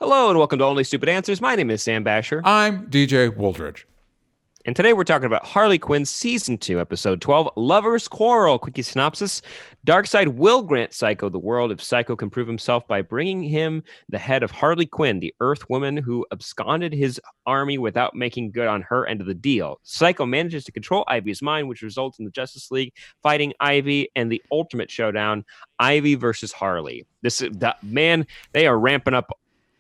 Hello and welcome to Only Stupid Answers. My name is Sam Basher, I'm DJ Woldridge. and today we're talking about Harley Quinn Season 2, Episode 12, Lovers Quarrel. Quickie synopsis. Darkseid will grant Psycho the world if Psycho can prove himself by bringing him the head of Harley Quinn, the Earth woman who absconded his army without making good on her end of the deal. Psycho manages to control Ivy's mind, which results in the Justice League fighting Ivy and the ultimate showdown, Ivy versus Harley. Man, they are ramping up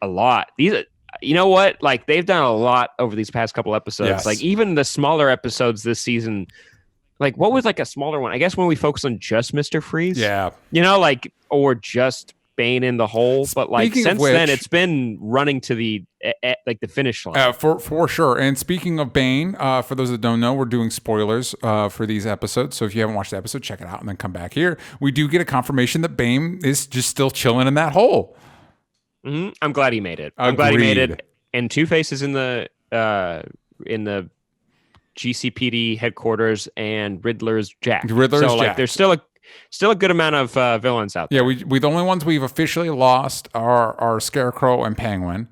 a lot. You know what? Like, they've done a lot over these past couple episodes. Yes. Like, even the smaller episodes this season, like, what was like a smaller one? I guess when we focus on just Mr. Freeze. Yeah. You know, like, or just Bane in the hole. But like, Speaking since of which, then, it's been running to the like the finish line. for sure. And speaking of Bane, for those that don't know, we're doing spoilers for these episodes. So if you haven't watched the episode, check it out and then come back here. We do get a confirmation that Bane is just still chilling in that hole. Mm-hmm. I'm glad he made it. Agreed. I'm glad he made it. And Two-Face is in the GCPD headquarters, and Riddler's Jack. Riddler's so like, Jack. there's still a good amount of villains out there. Yeah, we the only ones we've officially lost are Scarecrow and Penguin.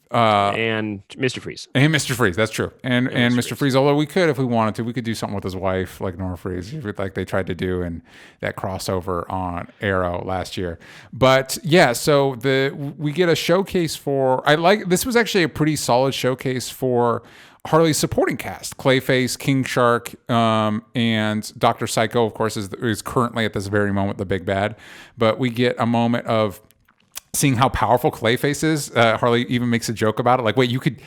And Mr. Freeze. And Mr. Freeze, that's true. And Mr. Freeze. Freeze, although we could, if we wanted to, we could do something with his wife, like Nora Freeze, like they tried to do in that crossover on Arrow last year. But yeah, so we get a showcase this was actually a pretty solid showcase for Harley's supporting cast. Clayface, King Shark, and Dr. Psycho, of course, is currently at this very moment the big bad. But we get a moment of seeing how powerful Clayface is. Harley even makes a joke about it. Like, wait, you could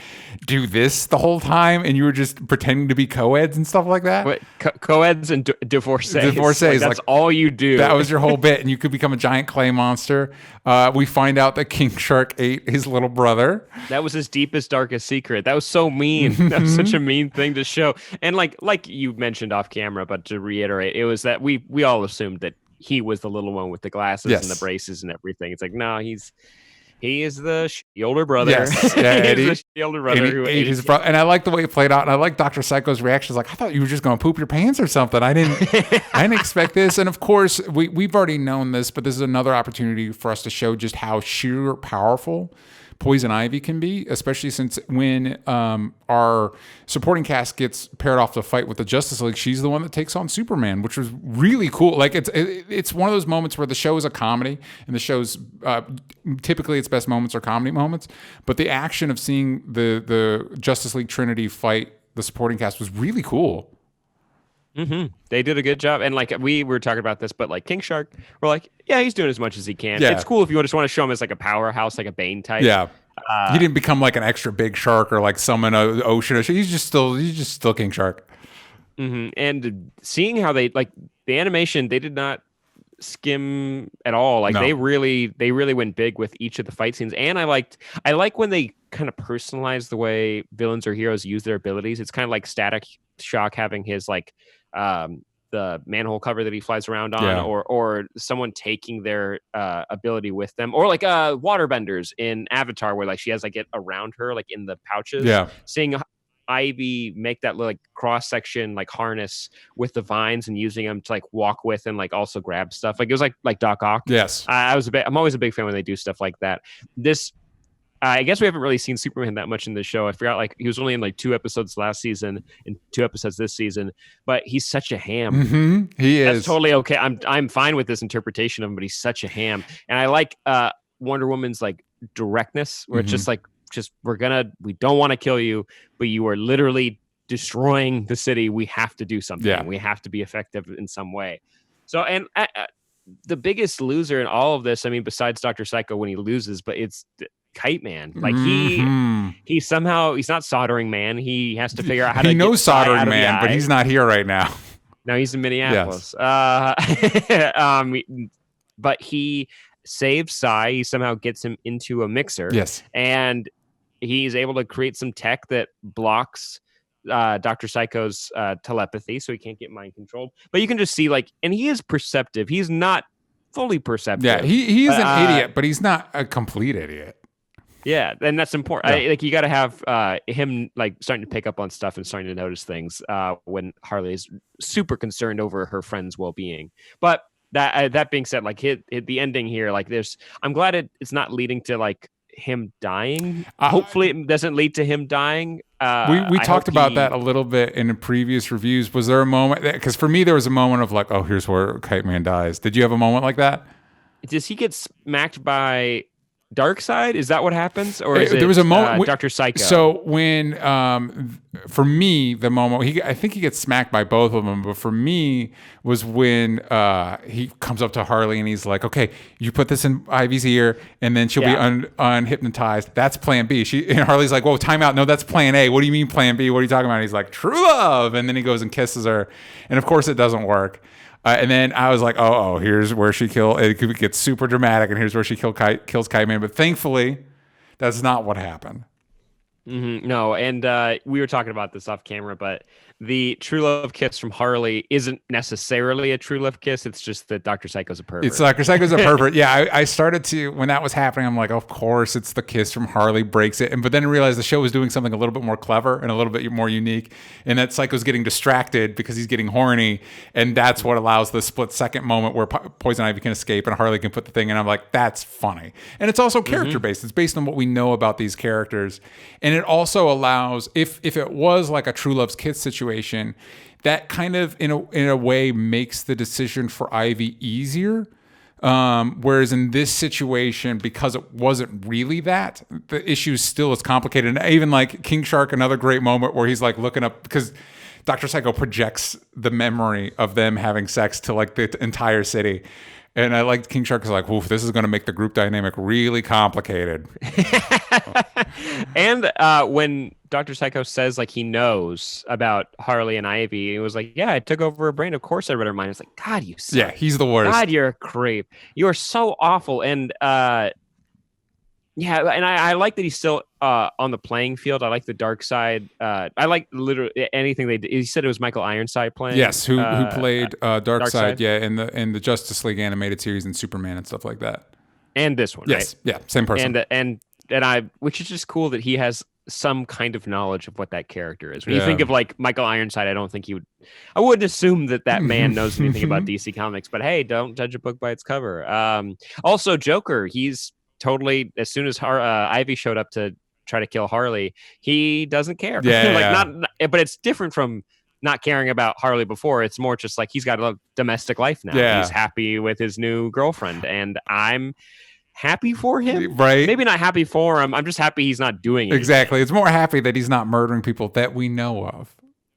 do this the whole time and you were just pretending to be co-eds and stuff like that? Wait, co-eds and divorcees. Divorcees. That's all you do. That was your whole bit, and you could become a giant clay monster. We find out that King Shark ate his little brother. That was his deepest, darkest secret. That was so mean. That was such a mean thing to show. And like you mentioned off camera, but to reiterate, it was that we all assumed that he was the little one with the glasses and the braces and everything. It's like, no, he is the older brother. Yes, yeah, he's the older brother who ate his brother. And I like the way it played out. And I like Dr. Psycho's reaction. Like, I thought you were just going to poop your pants or something. I didn't expect this. And of course, we've already known this, but this is another opportunity for us to show just how sheer powerful Poison Ivy can be, especially since when our supporting cast gets paired off to fight with the Justice League, she's the one that takes on Superman, which was really cool. Like, it's one of those moments where the show is a comedy, and the show's typically its best moments are comedy moments, but the action of seeing the Justice League Trinity fight the supporting cast was really cool. Mm-hmm. They did a good job, and like we were talking about this, but like King Shark, we're like, yeah, he's doing as much as he can. Yeah. It's cool if you just want to show him as like a powerhouse, like a Bane type. Yeah, he didn't become like an extra big shark or like summon an ocean. He's just still King Shark. Mm-hmm. And seeing how they like the animation, they did not skim at all. Like, No. they really went big with each of the fight scenes, and I like when they kind of personalize the way villains or heroes use their abilities. It's kind of like Static Shock having his like the manhole cover that he flies around on, Yeah. or someone taking their ability with them, or like waterbenders in Avatar, where like she has like it around her, like in the pouches. Yeah. Seeing Ivy make that like cross section like harness with the vines and using them to like walk with and like also grab stuff. Like, it was like Doc Ock. Yes. I'm always a big fan when they do stuff like that. I guess we haven't really seen Superman that much in the show. I forgot, like, he was only in like 2 episodes last season and 2 episodes this season, but he's such a ham. Mm-hmm. He is. That's totally okay. I'm fine with this interpretation of him, but he's such a ham. And I like Wonder Woman's like directness, where it's just like, we don't want to kill you, but you are literally destroying the city. We have to do something. Yeah. We have to be effective in some way. So, and the biggest loser in all of this, I mean, besides Dr. Psycho when he loses, but it's Kite Man. Like, he somehow, he's not Soldering Man. He has to figure out how to. He knows get Psy Soldering out of the Man, but eye. he's not here right now. No, he's in Minneapolis. Yes. But he saves Psy. He somehow gets him into a mixer. Yes. And he's able to create some tech that blocks Dr. Psycho's telepathy, so he can't get mind controlled. But you can just see, like, and he is perceptive. He's not fully perceptive. Yeah, he is an idiot, but he's not a complete idiot. Yeah, and that's important. Yeah. Like, you got to have him like starting to pick up on stuff and starting to notice things when Harley is super concerned over her friend's well-being. But that being said, like, the ending here, like, I'm glad it's not leading to like him dying. Hopefully it doesn't lead to him dying. We talked about that a little bit in the previous reviews. Was there a moment, because for me there was a moment of like, oh, here's where Kite Man dies. Did you have a moment like that? Does he get smacked by Darkseid? Is that what happens, or is there was a moment Dr. Psycho? So when for me the moment I think he gets smacked by both of them, but for me was when he comes up to Harley and he's like, okay, you put this in Ivy's ear and then she'll be unhypnotized. That's plan B. And Harley's like, whoa, time out. No, that's plan A. What do you mean plan B? What are you talking about? And he's like, true love. And then he goes and kisses her, and of course it doesn't work. And then I was like, oh, here's where she it gets super dramatic, and here's where she kills Kite Man. But thankfully, that's not what happened. Mm-hmm. No, and we were talking about this off camera, but the true love kiss from Harley isn't necessarily a true love kiss. It's just that Dr. Psycho's a pervert. It's Dr. Psycho's a pervert. Yeah, I started to, when that was happening, I'm like, of course, it's the kiss from Harley breaks it. But then I realized the show was doing something a little bit more clever and a little bit more unique, and that Psycho's getting distracted because he's getting horny, and that's what allows the split-second moment where Poison Ivy can escape and Harley can put the thing in. I'm like, that's funny. And it's also character-based. It's based on what we know about these characters. And it also allows, if it was like a true love's kiss situation, that kind of in a way makes the decision for Ivy easier. Whereas in this situation, because it wasn't really that, the issue still is complicated. And even like King Shark, another great moment where he's like looking up, because Dr. Psycho projects the memory of them having sex to like the entire city. And I liked King Shark is like, oof, this is going to make the group dynamic really complicated. And when Dr. Psycho says like he knows about Harley and Ivy, it was like, yeah, I took over her brain. Of course I read her mind. It's like, God, you suck. Yeah, he's the worst. God, you're a creep. You are so awful. And yeah, and I like that he's still on the playing field. I like the Darkseid. I like literally anything they did. He said it was Michael Ironside playing. Yes, who played Darkseid, yeah, in the Justice League animated series and Superman and stuff like that. And this one, yes, right? Yeah, same person. And which is just cool that he has some kind of knowledge of what that character is. When you think of like Michael Ironside, I don't think I wouldn't assume that man knows anything about DC Comics, but hey, don't judge a book by its cover. Also Joker, he's totally, as soon as Ivy showed up to try to kill Harley, he doesn't care. But it's different from not caring about Harley before. It's more just like he's got a domestic life now. Yeah. He's happy with his new girlfriend, and I'm happy for him. Right? Maybe not happy for him. I'm just happy he's not doing it. Exactly. It's more happy that he's not murdering people that we know of.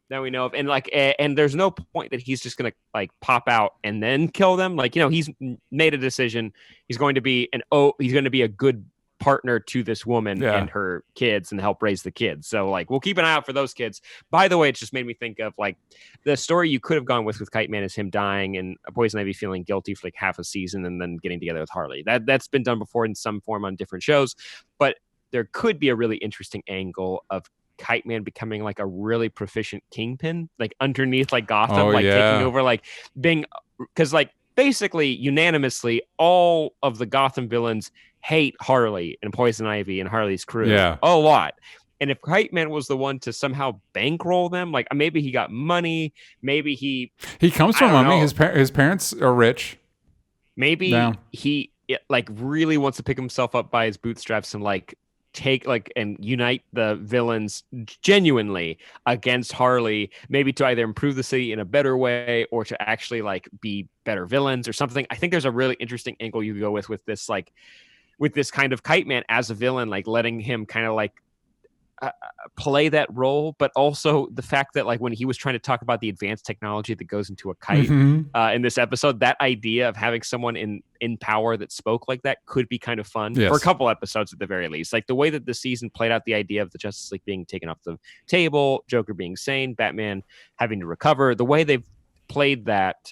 And like, and there's no point that he's just gonna like pop out and then kill them. Like, he's made a decision. He's going to be a good partner to this woman and her kids and help raise the kids. So like, we'll keep an eye out for those kids. By the way, it just made me think of like the story you could have gone with Kite Man is him dying and Poison Ivy feeling guilty for like half a season and then getting together with Harley. That's been done before in some form on different shows, but there could be a really interesting angle of Kite Man becoming like a really proficient kingpin, like underneath like Gotham, taking over, like being, because like basically unanimously all of the Gotham villains hate Harley and Poison Ivy and Harley's crew a lot. And if Kite Man was the one to somehow bankroll them, like maybe he got money, maybe he comes from money. His parents are rich. Maybe he like really wants to pick himself up by his bootstraps and like take like and unite the villains genuinely against Harley, maybe to either improve the city in a better way or to actually like be better villains or something. I think there's a really interesting angle you could go with this, like with this kind of Kite Man as a villain, like letting him kind of like play that role, but also the fact that like when he was trying to talk about the advanced technology that goes into a kite in this episode, that idea of having someone in power that spoke like that could be kind of fun for a couple episodes at the very least. Like the way that the season played out, the idea of the Justice League being taken off the table, Joker being sane, Batman having to recover, the way they've played that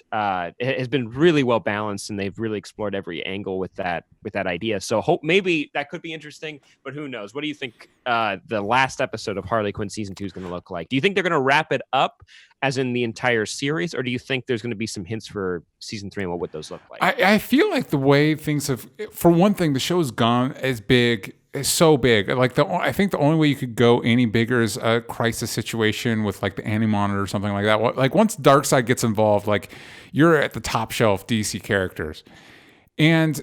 it has been really well balanced, and they've really explored every angle with that idea. So maybe that could be interesting, but who knows? What do you think the last episode of Harley Quinn season 2 is going to look like? Do you think they're going to wrap it up as in the entire series, or do you think there's going to be some hints for season 3 and what would those look like? I feel like the way things have, for one thing, the show's gone as big. Is so big. Like I think the only way you could go any bigger is a crisis situation with like the Anti-Monitor or something like that. Like once Darkseid gets involved, like you're at the top shelf DC characters. And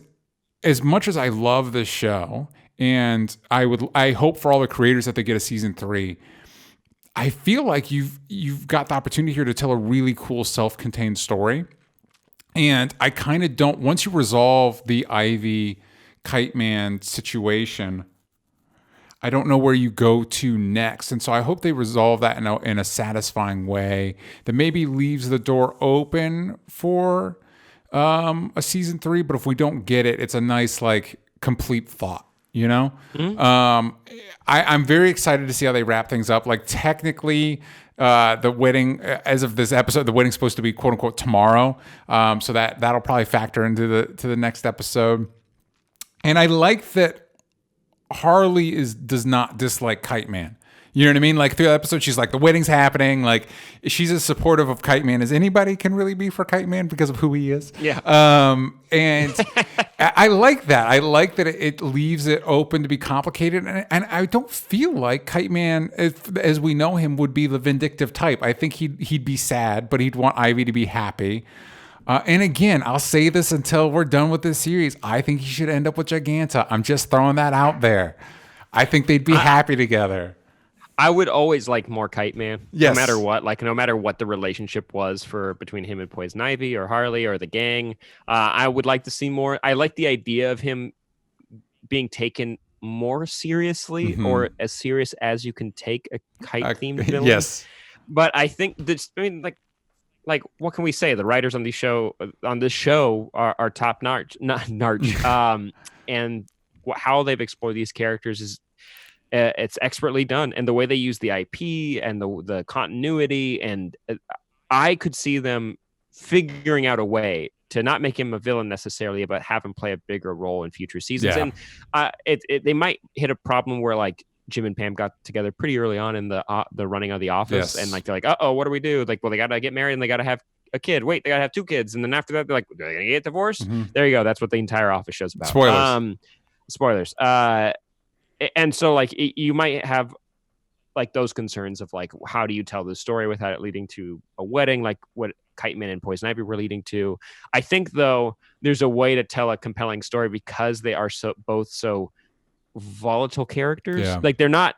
as much as I love this show, And I hope for all the creators that they get a season 3. I feel like you've got the opportunity here to tell a really cool self-contained story. And I kind of don't, once you resolve the Ivy Kite Man situation, I don't know where you go to next. And so I hope they resolve that in a satisfying way that maybe leaves the door open for a season 3. But if we don't get it, it's a nice, like, complete thought, you know? I'm very excited to see how they wrap things up. Like, technically, the wedding, as of this episode, the wedding's supposed to be quote unquote tomorrow. So that'll probably factor into the next episode. And I like that Harley does not dislike Kite Man. You know what I mean? Like, through the episode, she's like, the wedding's happening. Like, she's as supportive of Kite Man as anybody can really be for Kite Man because of who he is. Yeah. And I like that. I like that it leaves it open to be complicated. And I don't feel like Kite Man, as we know him, would be the vindictive type. I think he'd be sad, but he'd want Ivy to be happy. And again, I'll say this until we're done with this series. I think he should end up with Giganta. I'm just throwing that out there. I think they'd be happy together. I would always like more Kite Man, yes. No matter what. Like, no matter what the relationship was between him and Poison Ivy or Harley or the gang. I would like to see more. I like the idea of him being taken more seriously, or as serious as you can take a kite-themed villain. Yes, but I think this. I mean, like what can we say? The writers on this show are top notch, and how they've explored these characters is it's expertly done, and the way they use the IP and the continuity, and I could see them figuring out a way to not make him a villain necessarily, but have him play a bigger role in future seasons. Yeah. And they might hit a problem where, like, Jim and Pam got together pretty early on in the running of The Office, yes. and like they're like, uh-oh, what do we do? Like, well, they gotta get married and they gotta have a kid. Wait, they gotta have 2 kids, and then after that, they're like, they're gonna get divorced. There you go. That's what the entire Office show's about. Spoilers. And so, like, you might have like those concerns of, like, how do you tell this story without it leading to a wedding, like what Kite Man and Poison Ivy were leading to. I think, though, there's a way to tell a compelling story because they are both so volatile characters. Yeah. Like, they're not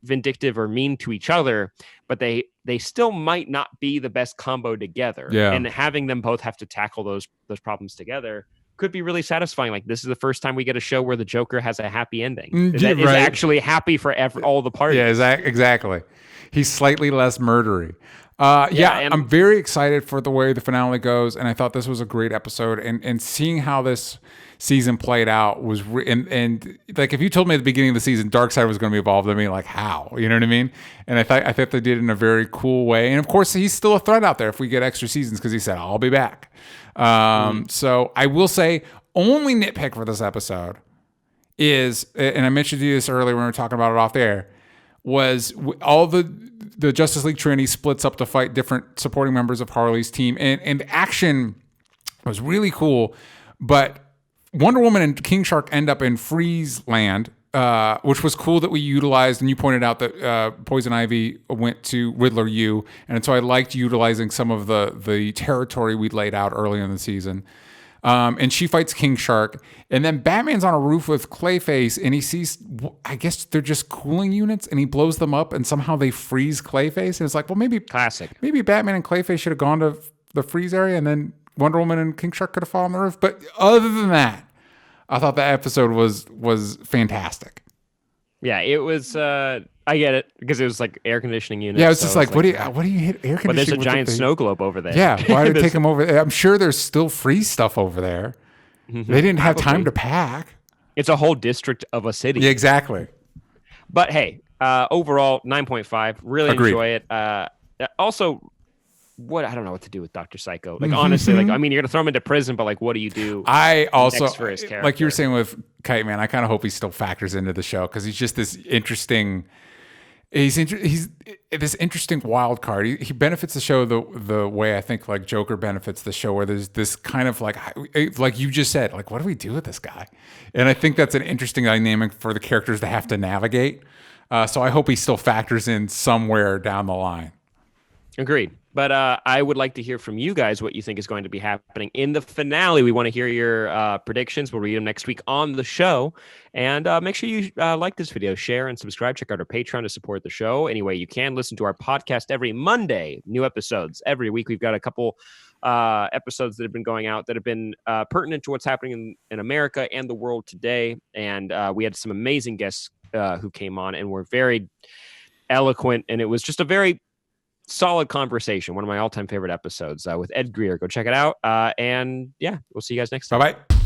vindictive or mean to each other, but they still might not be the best combo together. Yeah. And having them both have to tackle those problems together could be really satisfying. Like, this is the first time we get a show where the Joker has a happy ending. That is actually happy for all the parties. Yeah, exactly. He's slightly less murdery. I'm very excited for the way the finale goes, and I thought this was a great episode. And seeing how this season played out was, and like, if you told me at the beginning of the season Darkseid was going to be involved, I'd be like, how? You know what I mean? And I thought they did it in a very cool way. And of course, he's still a threat out there if we get extra seasons, because he said, I'll be back. So I will say, only nitpick for this episode is, and I mentioned to you this earlier when we were talking about it off the air, was all the Justice League Trinity splits up to fight different supporting members of Harley's team, and the action was really cool. But Wonder Woman and King Shark end up in Freeze Land, which was cool that we utilized. And you pointed out that Poison Ivy went to Riddler U, and so I liked utilizing some of the territory we'd laid out early in the season. And she fights King Shark, and then Batman's on a roof with Clayface, and he sees, I guess they're just cooling units, and he blows them up, and somehow they freeze Clayface. And it's like, well, maybe Batman and Clayface should have gone to the freeze area, and then Wonder Woman and King Shark could have fallen on the roof. But other than that, I thought that episode was fantastic. Yeah, it was. I get it, because it was like air conditioning units. Yeah, it's just like, what do you hit air conditioning? But there's a giant snow globe over there. Yeah, why did they take them over there? I'm sure there's still freeze stuff over there. Mm-hmm. They didn't have time to pack. It's a whole district of a city. Yeah, exactly. But hey, overall 9.5. Really Agreed. Enjoy it. Also, I don't know what to do with Dr. Psycho. Like, honestly, like, I mean, you're gonna throw him into prison, but like, what do you do? I also, next for his character? Like you were saying with Kite Man, I kind of hope he still factors into the show, because he's just this interesting. He's this interesting wild card. He benefits the show the way I think like Joker benefits the show, where there's this kind of like you just said, like, what do we do with this guy? And I think that's an interesting dynamic for the characters to have to navigate. So I hope he still factors in somewhere down the line. Agreed. But I would like to hear from you guys what you think is going to be happening in the finale. We want to hear your predictions. We'll read them next week on the show. And make sure you like this video, share, and subscribe. Check out our Patreon to support the show. Anyway, you can listen to our podcast every Monday. New episodes every week. We've got a couple episodes that have been going out that have been pertinent to what's happening in America and the world today. And we had some amazing guests who came on and were very eloquent. And it was just a very solid conversation. One of my all-time favorite episodes with Ed Greer. Go check it out. And yeah, we'll see you guys next time. Bye-bye.